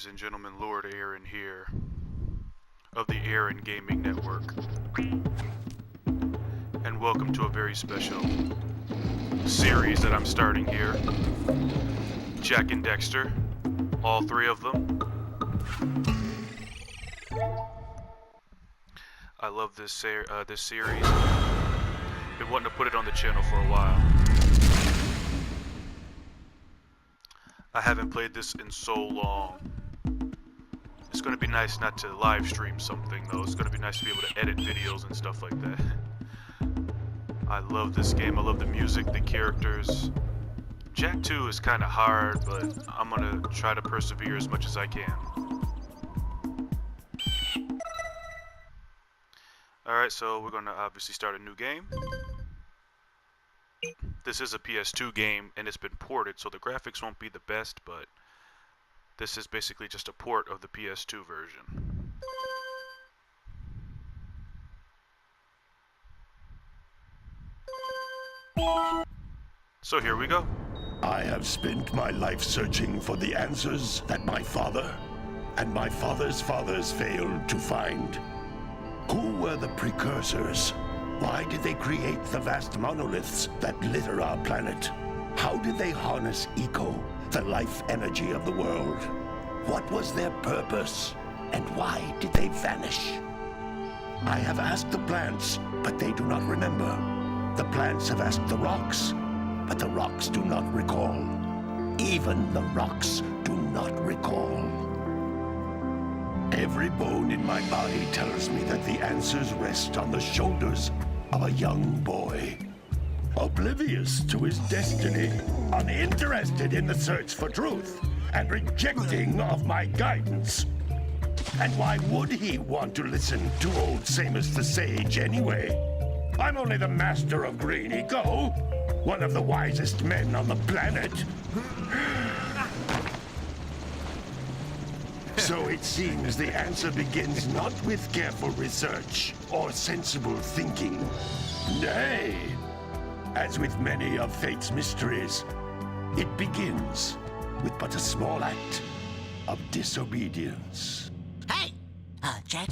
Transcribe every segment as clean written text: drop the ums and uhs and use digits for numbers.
ladies and gentlemen, Lord Aaron here, of the Aaron Gaming Network. And welcome to a very special series that I'm starting here. Jak and Dexter, all three of them. I love this series. Been wanting to put it on the channel for a while. I haven't played this in so long. It's going to be nice not to live stream something though. It's going to be nice to be able to edit videos and stuff like that. I love this game. I love the music, the characters. Jak 2 is kind of hard, but I'm going to try to persevere as much as I can. Alright, so we're going to obviously start a new game. This is a PS2 game, and it's been ported, so the graphics won't be the best, but this is basically just a port of the PS2 version. So here we go. I have spent my life searching for the answers that my father and my father's fathers failed to find. Who were the precursors? Why did they create the vast monoliths that litter our planet? How did they harness eco, the life energy of the world? What was their purpose? And why did they vanish? I have asked the plants, but they do not remember. The plants have asked the rocks, but the rocks do not recall. Even the rocks do not recall. Every bone in my body tells me that the answers rest on the shoulders of a young boy. Oblivious to his destiny, uninterested in the search for truth, and rejecting of my guidance. And why would he want to listen to old Samus the Sage anyway? I'm only the master of green eco, one of the wisest men on the planet. So it seems the answer begins not with careful research or sensible thinking. Nay, as with many of fate's mysteries, it begins with but a small act of disobedience. Hey! Jak,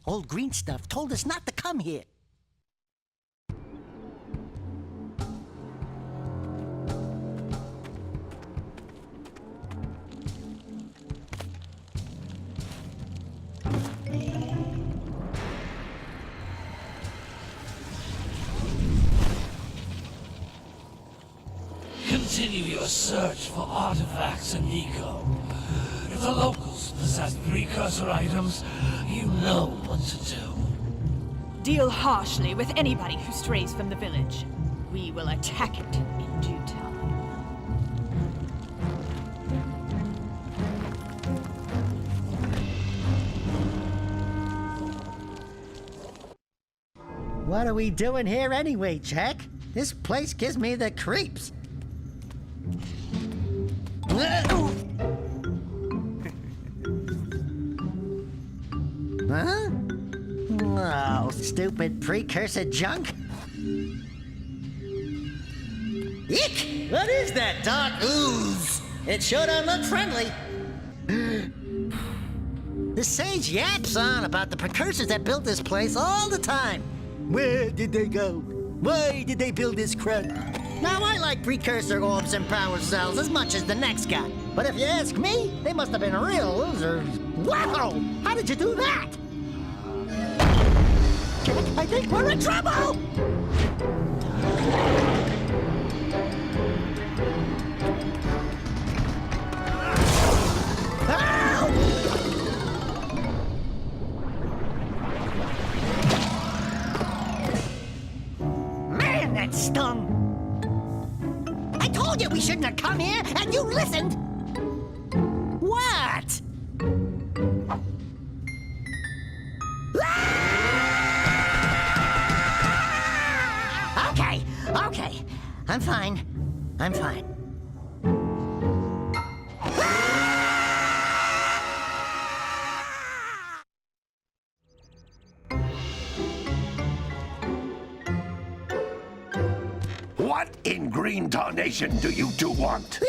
old green stuff told us not to come here. Continue your search for artifacts and eco. If the locals possess precursor items, you know what to do. Deal harshly with anybody who strays from the village. We will attack it in due time. What are we doing here anyway, Jak? This place gives me the creeps. Huh? Oh, stupid precursor junk. Eek! What is that dark ooze? It sure don't look friendly. The sage yaps on about the precursors that built this place all the time. Where did they go? Why did they build this crud? Now, I like precursor orbs and power cells as much as the next guy. But if you ask me, they must have been real losers. Wow! How did you do that? Jak, I think we're in trouble! Man, that stung! I told you we shouldn't have come here, and you listened! What? Okay. I'm fine. What in green tarnation do you two want?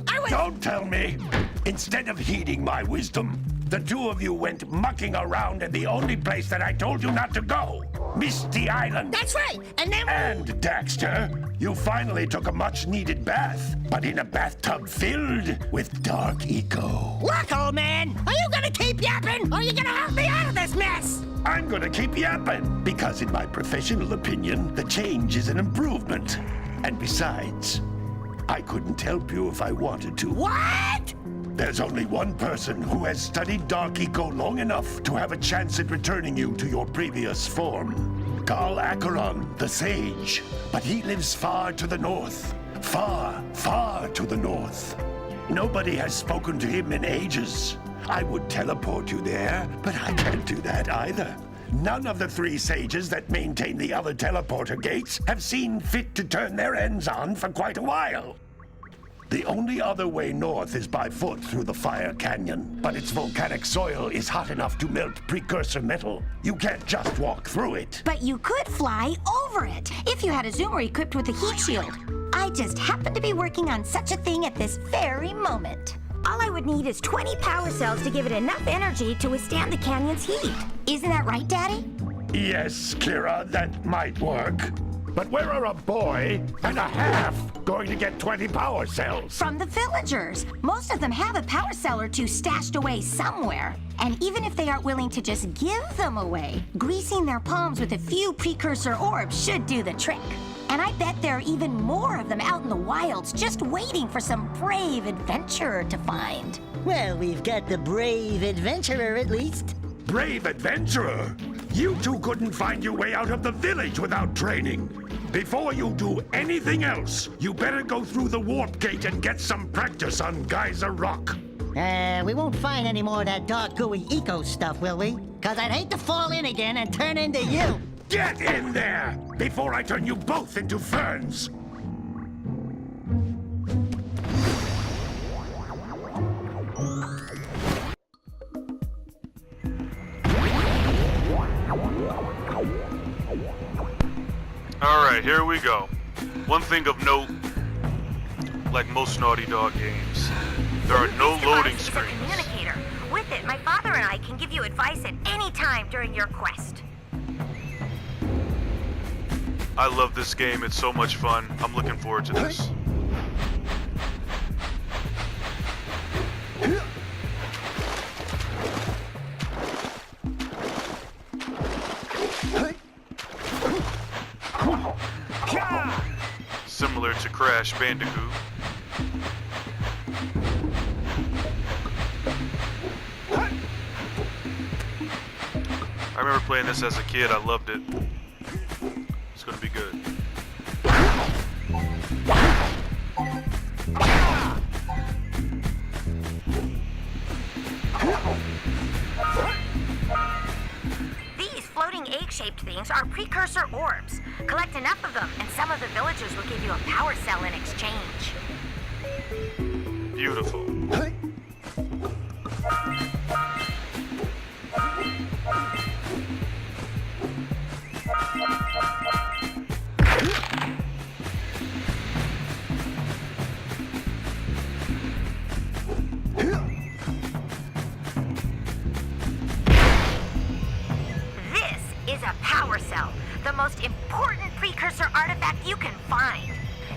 I was... Don't tell me! Instead of heeding my wisdom, the two of you went mucking around in the only place that I told you not to go, Misty Island. That's right. And then And, Dexter, you finally took a much-needed bath, but in a bathtub filled with dark eco. look, old man, are you gonna keep yapping, or are you gonna help me out of this mess? I'm gonna keep yapping, because in my professional opinion, the change is an improvement. And besides, I couldn't help you if I wanted to. What? There's only one person who has studied Dark Eco long enough to have a chance at returning you to your previous form. Carl Acheron, the Sage. But he lives far to the north. Far, far to the north. Nobody has spoken to him in ages. I would teleport you there, but I can't do that either. None of the three sages that maintain the other teleporter gates have seen fit to turn their ends on for quite a while. The only other way north is by foot through the Fire Canyon, but its volcanic soil is hot enough to melt precursor metal. You can't just walk through it. But you could fly over it if you had a zoomer equipped with a heat shield. I just happen to be working on such a thing at this very moment. All I would need is 20 power cells to give it enough energy to withstand the canyon's heat. Isn't that right, Daddy? Yes, Kira, that might work. But where are a boy and a half going to get 20 power cells? From the villagers. Most of them have a power cell or two stashed away somewhere. And even if they aren't willing to just give them away, greasing their palms with a few precursor orbs should do the trick. And I bet there are even more of them out in the wilds just waiting for some brave adventurer to find. Well, we've got the brave adventurer at least. Brave adventurer! You two couldn't find your way out of the village without training. Before you do anything else, you better go through the warp gate and get some practice on Geyser Rock. We won't find any more of that dark gooey eco stuff, will we? Cause I'd hate to fall in again and turn into you. Get in there before I turn you both into ferns. Alright, here we go. One thing of note, like most Naughty Dog games, there are no loading This device is a screens. communicator. With it, my father and I can give you advice at any time during your quest. I love this game, it's so much fun. I'm looking forward to this. Similar to Crash Bandicoot. I remember playing this as a kid, I loved it. It's gonna be good. These floating egg-shaped things are precursor orbs. Collect enough of them, and some of the villagers will give you a power cell in exchange. Beautiful. This is a power cell, the most important precursor artifact you can find.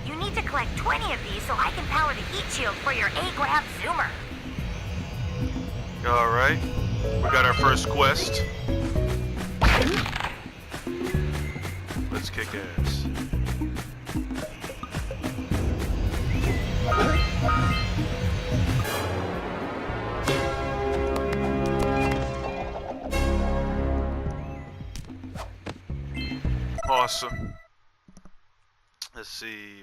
You need to collect 20 of these so I can power the heat shield for your A-Grab zoomer. Alright, we got our first quest. Let's kick ass. Awesome. Let's see.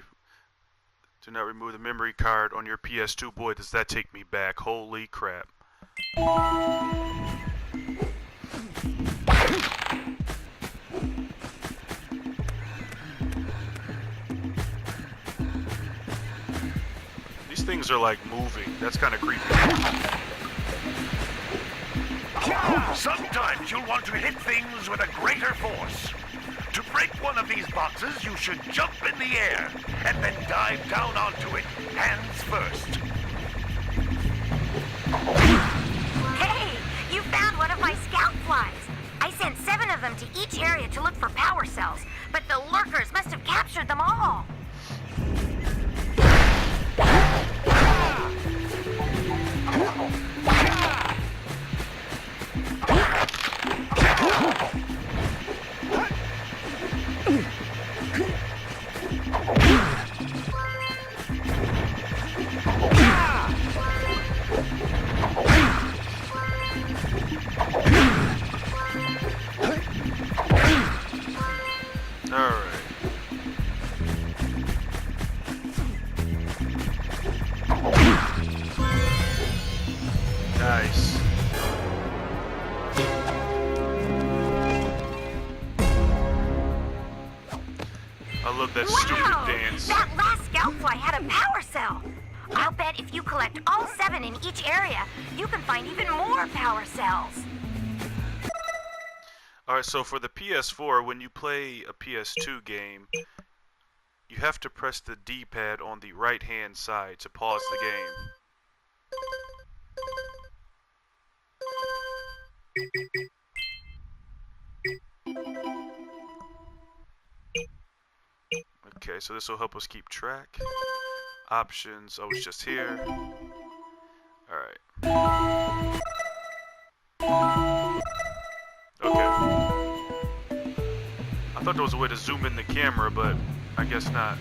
Do not remove the memory card on your PS2. Boy, does that take me back. Holy crap. These things are like moving. That's kind of creepy. Sometimes you'll want to hit things with a greater force. To break one of these boxes, you should jump in the air and then dive down onto it, hands first. Hey, you found one of my scout flies. I sent 7 of them to each area to look for power cells, but the lurkers must have captured them all. Nice. I love that stupid dance. That last scout fly had a power cell. I'll bet if you collect all 7 in each area, you can find even more power cells. Alright, so for the PS4, when you play a PS2 game, you have to press the D-pad on the right-hand side to pause the game. Okay, so this will help us keep track. Options, oh, it's just here. Alright. Okay. I thought there was a way to zoom in the camera, but I guess not.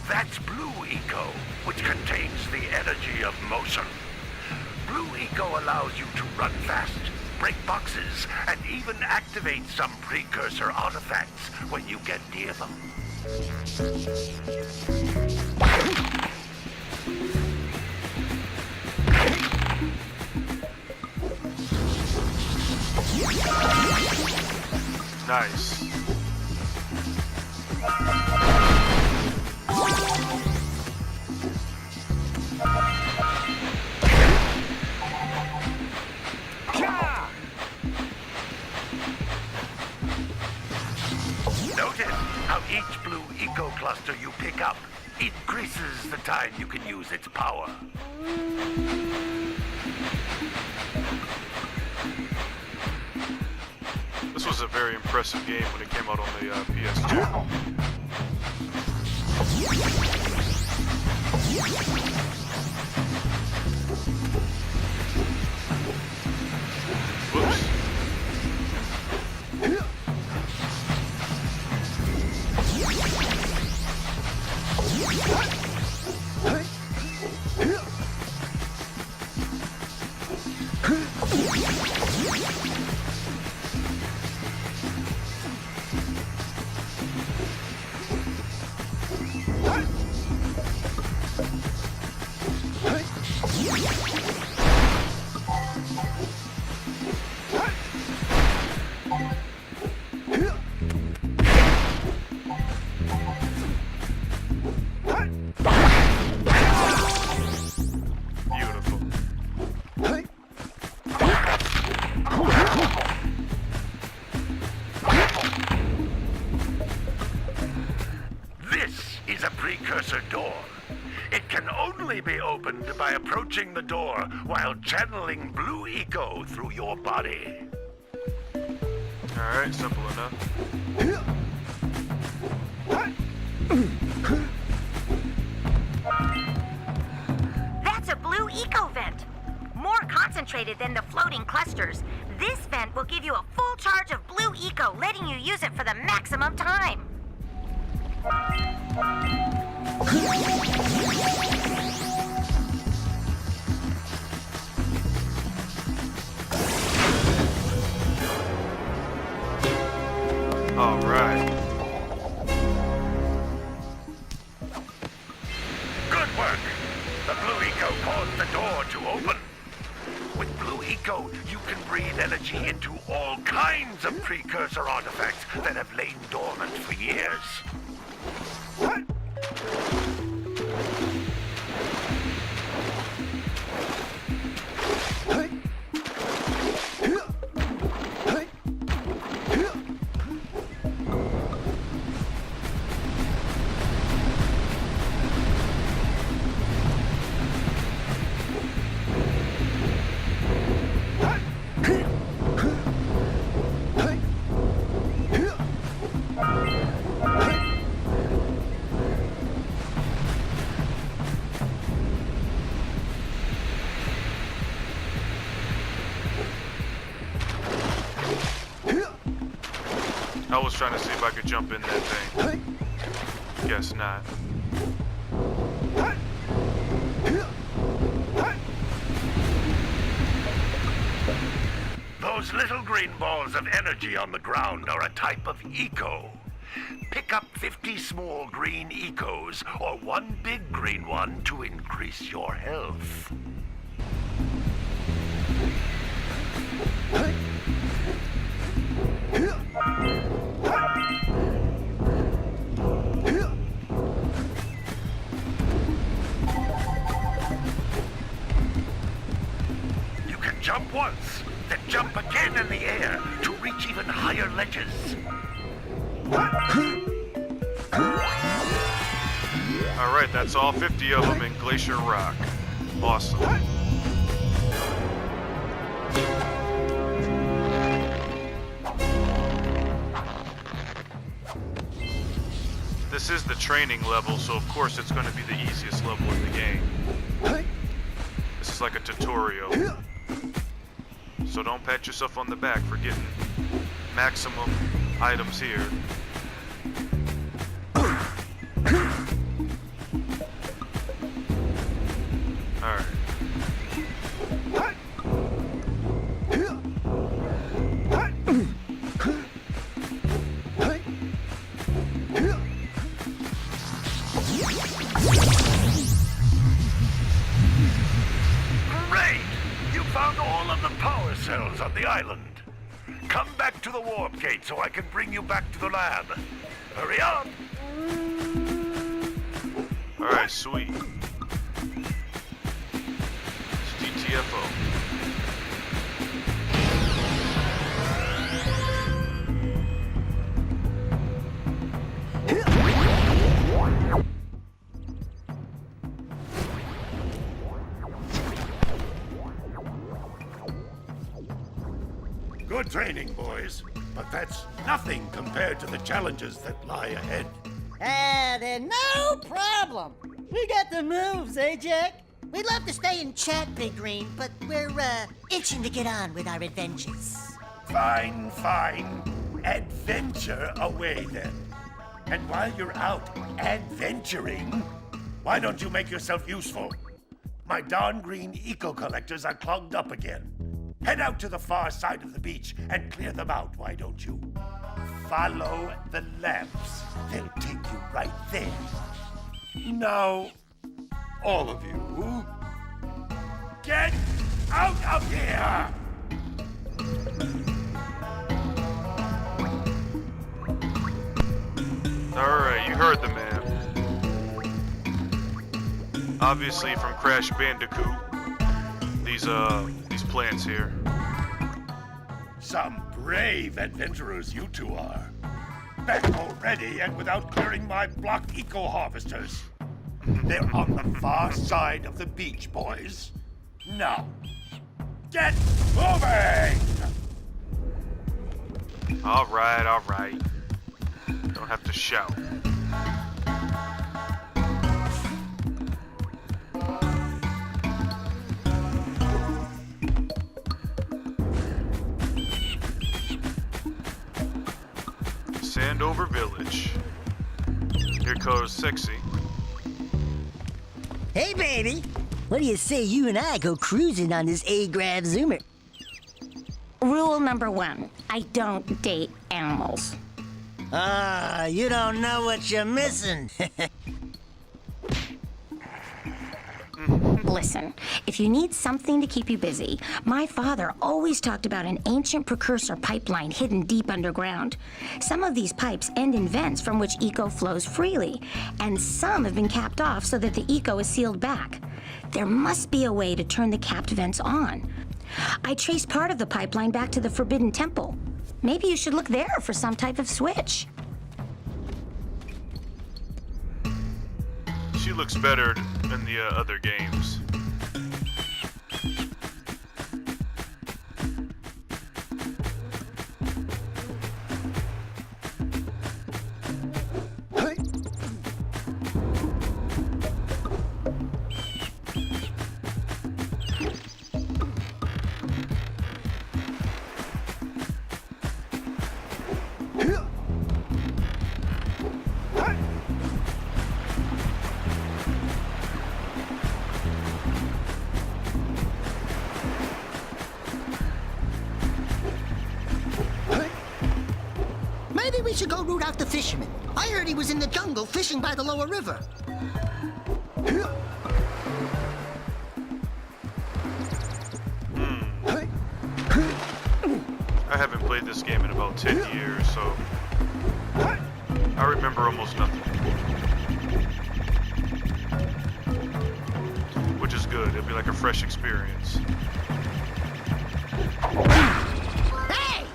That's Blue Eco, which contains the energy of motion. Blue Eco allows you to run fast, break boxes, and even activate some precursor artifacts when you get near them. Nice. Notice how each Blue Eco cluster you pick up increases the time you can use its power. This was a very impressive game when it came out on the PS2. Whoops. Beautiful. This is a precursor door. It can only be opened by approaching the door while channeling Blue Eco through your body. Alright, simple enough. That's a Blue Eco vent. More concentrated than the floating clusters. This vent will give you a full charge of Blue Eco, letting you use it for the maximum time. Alright. Good work! The Blue Eco caused the door to open. With Blue Eco, you can breathe energy into all kinds of precursor artifacts that have lain dormant for years. I was trying to see if I could jump in that thing. Guess not. Those little green balls of energy on the ground are a type of eco. Pick up 50 small green ecos or one big green one to increase your health. You can jump once, then jump again in the air to reach even higher ledges. Alright, that's all 50 of them in Glacier Rock. Awesome. This is the training level, so of course it's going to be the easiest level in the game. This is like a tutorial. So don't pat yourself on the back for getting maximum items here. Alright. Great! You found all of the power cells on the island. Come back to the warp gate so I can bring you back to the lab. Hurry up! Alright, sweet. It's DTFO. Good training, boys. But that's nothing compared to the challenges that lie ahead. They're no problem. We got the moves, eh, Jack? We'd love to stay and chat, Big Green, but we're, itching to get on with our adventures. Fine, fine. Adventure away then. And while you're out adventuring, why don't you make yourself useful? My darn green eco-collectors are clogged up again. Head out to the far side of the beach and clear them out, why don't you? Follow the lamps. They'll take you right there. Now, all of you, get out of here! Alright, you heard the man. Obviously from Crash Bandicoot. These plants here. Some brave adventurers you two are. Back already and without clearing my blocked eco-harvesters. They're on the far side of the beach, boys. Now, get moving! Alright, alright. Don't have to shout. Sandover Village. Here goes Sexy. Hey, baby. What do you say you and I go cruising on this A-Grav Zoomer? Rule number 1, I don't date animals. Ah, you don't know what you're missing. Listen, if you need something to keep you busy, my father always talked about an ancient precursor pipeline hidden deep underground. Some of these pipes end in vents from which eco flows freely, and some have been capped off so that the eco is sealed back. There must be a way to turn the capped vents on. I traced part of the pipeline back to the Forbidden Temple. Maybe you should look there for some type of switch. She looks better than the other games. we should go root out the fisherman. I heard he was in the jungle fishing by the lower river. I haven't played this game in about 10 years, so I remember almost nothing. Which is good. It'll be like a fresh experience. Hey!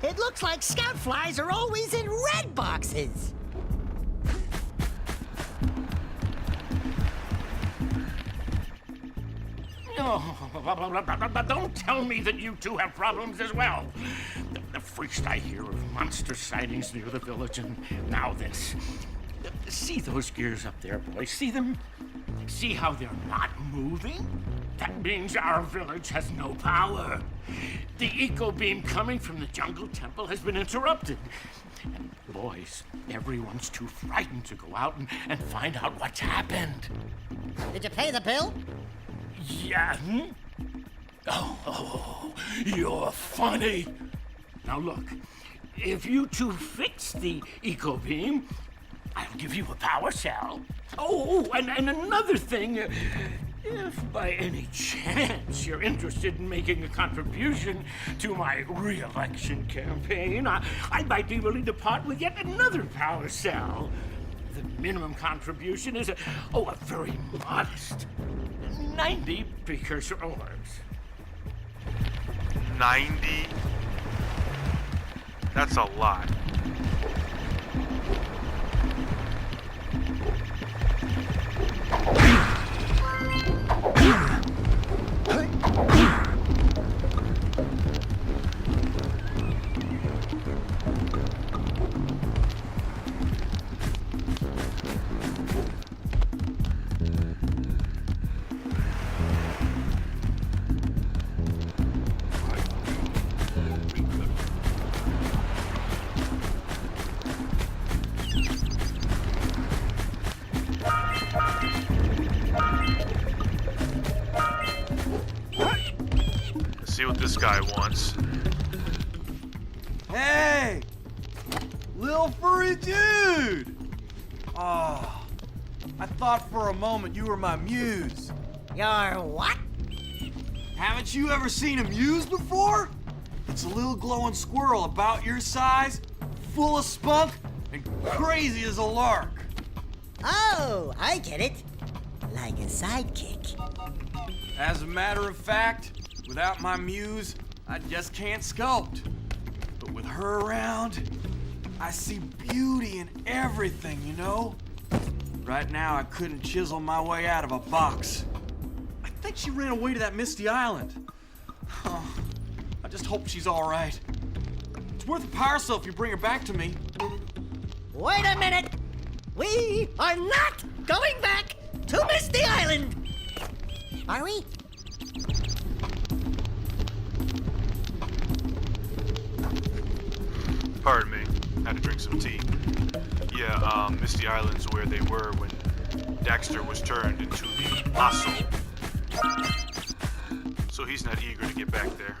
It looks like scout flies are always in red boxes. Oh, don't tell me that you two have problems as well. First I hear of monster sightings near the village, and now this. See those gears up there, boys? See them? See how they're not moving? That means our village has no power. The eco beam coming from the jungle temple has been interrupted. And boys, everyone's too frightened to go out and find out what's happened. Did you pay the bill? Yeah. Oh, you're funny. Now look, if you two fix the eco beam, I'll give you a power cell. Oh, and another thing, if by any chance you're interested in making a contribution to my re-election campaign, I might be willing to part with yet another power cell. The minimum contribution is a very modest 90 precursor orbs. 90? That's a lot. See what this guy wants. Hey! Little furry dude! Oh, I thought for a moment you were my muse. Your what? Haven't you ever seen a muse before? It's a little glowing squirrel about your size, full of spunk, and crazy as a lark. Oh, I get it. Like a sidekick. As a matter of fact, without my muse, I just can't sculpt. But with her around, I see beauty in everything, you know? Right now, I couldn't chisel my way out of a box. I think she ran away to that misty island. Oh, I just hope she's all right. It's worth a power cell if you bring her back to me. Wait a minute! We are not going back to Misty Island! Are we? Pardon me, had to drink some tea. Yeah, Misty Island's where they were when Dexter was turned into the Apostle. So he's not eager to get back there.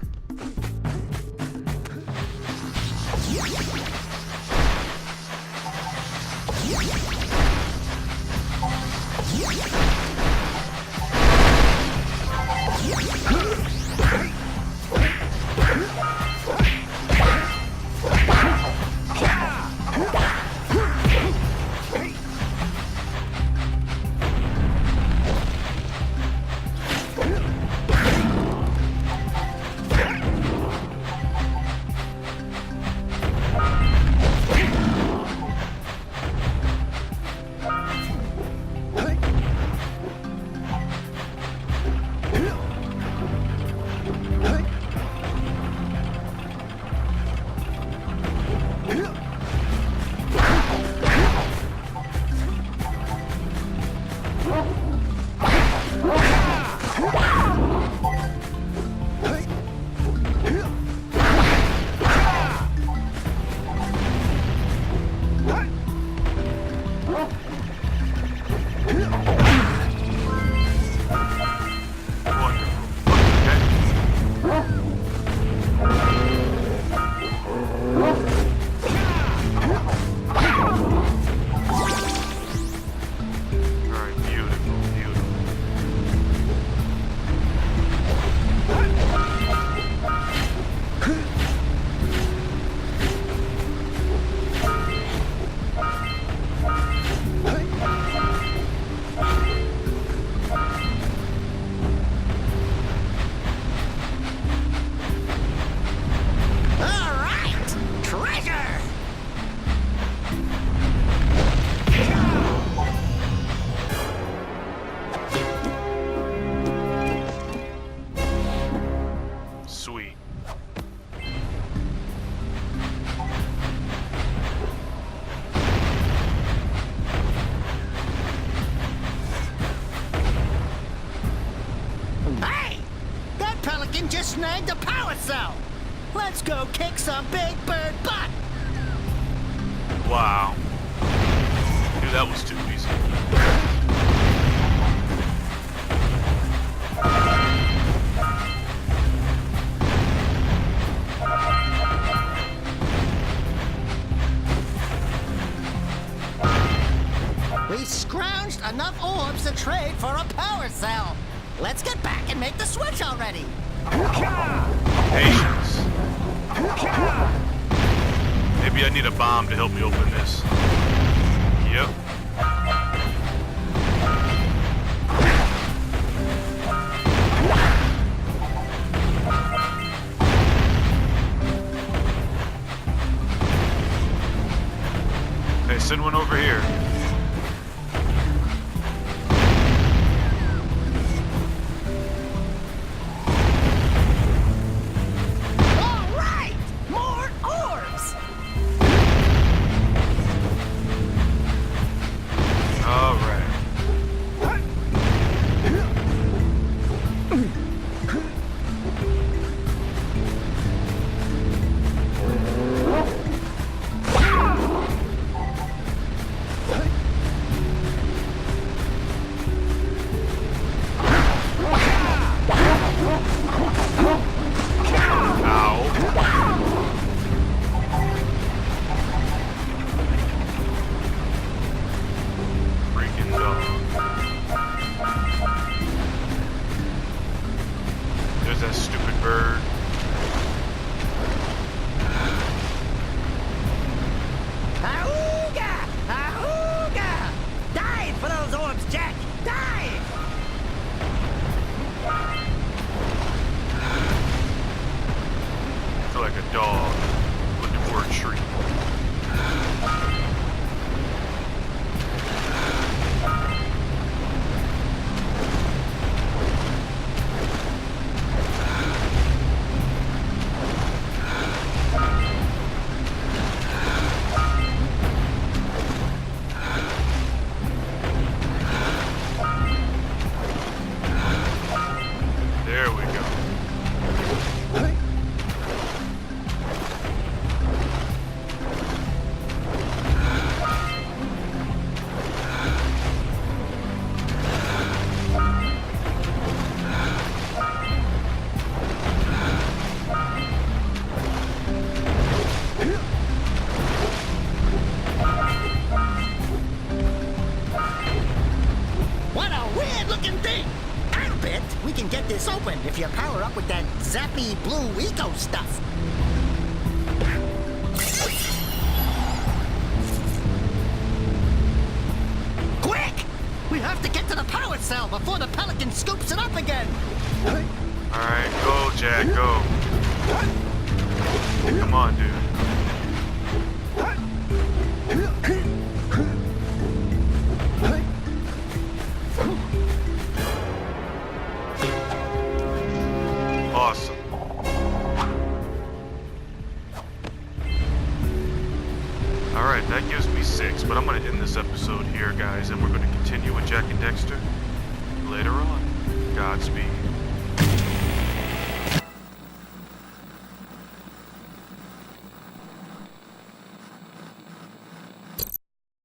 just snagged a power cell! Let's go kick some big bird butt! Wow. Dude, that was too easy. We scrounged enough orbs to trade for a power cell. Let's get back and make the switch already. Patience. Maybe I need a bomb to help me open this. Yep. Hey, send one over here. All right! More orbs! All right. Freaking dog. There's that stupid bird. Ahooga! Ahooga! Dive for those orbs, Jack! Dive! I feel like a dog looking for a treat. There we go. What a weird-looking thing! I'll bet we can get this open if you power up with that zappy blue eco stuff. Quick! We have to get to the power cell before the Pelican scoops it up again. Alright, go, Jack, go. Come on, dude. Awesome. Alright, that gives me 6, but I'm going to end this episode here, guys, and we're going to continue with Jak and Dexter later on. Godspeed.